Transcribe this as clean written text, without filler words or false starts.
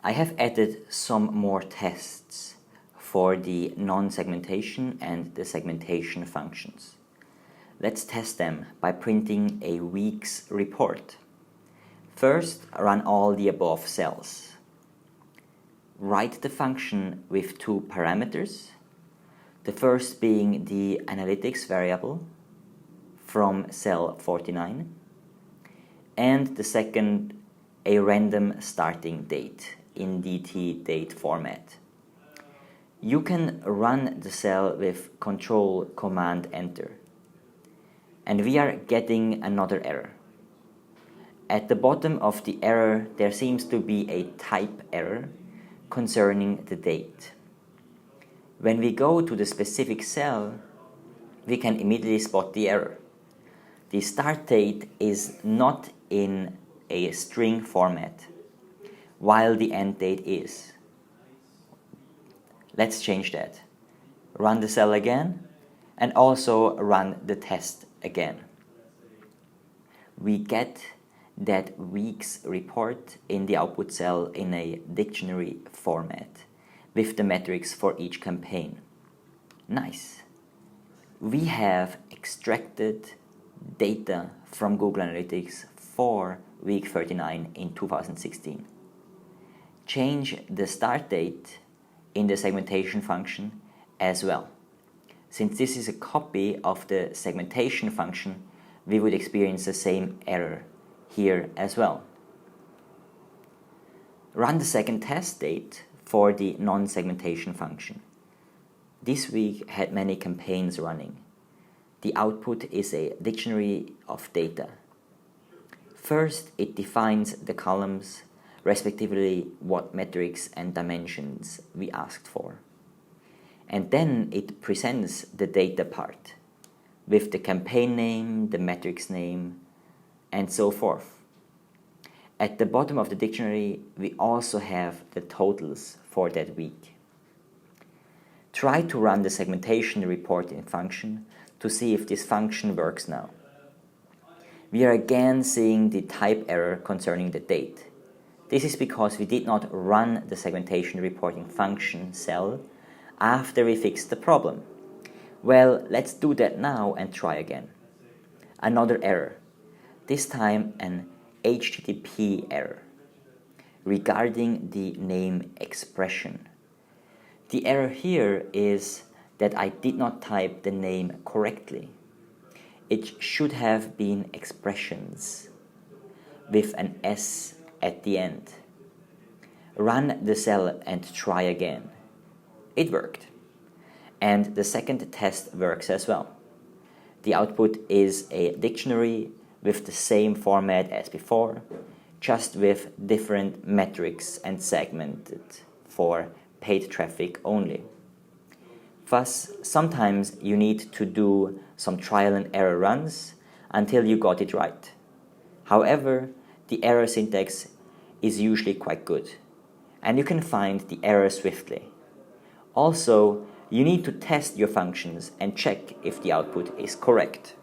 I have added some more tests for the non-segmentation and the segmentation functions. Let's test them by printing a week's report. First, run all the above cells. Write the function with two parameters, the first being the analytics variable from cell 49, and the second a random starting date in DT date format. You can run the cell with Control Command Enter, and we are getting another error. At the bottom of the error there seems to be a type error concerning the date. When we go to the specific cell, we can immediately spot the error. The start date is not in a string format, while the end date is. Let's change that. Run the cell again, and also run the test again. We get that week's report in the output cell in a dictionary format with the metrics for each campaign. Nice. We have extracted data from Google Analytics for week 39 in 2016. Change the start date in the segmentation function as well. Since this is a copy of the segmentation function, we would experience the same error here as well. Run the second test date for the non-segmentation function. This week had many campaigns running. The output is a dictionary of data. First, it defines the columns, respectively what metrics and dimensions we asked for. And then it presents the data part with the campaign name, the metrics name, and so forth. At the bottom of the dictionary, we also have the totals for that week. Try to run the segmentation reporting function to see if this function works now. We are again seeing the type error concerning the date. This is because we did not run the segmentation reporting function cell after we fixed the problem. Well, let's do that now and try again. Another error, this time an HTTP error regarding the name expression. The error here is that I did not type the name correctly. It should have been expressions with an S at the end. Run the cell and try again. It worked. And the second test works as well. The output is a dictionary with the same format as before, just with different metrics and segmented for paid traffic only. Thus, sometimes you need to do some trial and error runs until you got it right. However, the error syntax is usually quite good, and you can find the error swiftly. Also, you need to test your functions and check if the output is correct.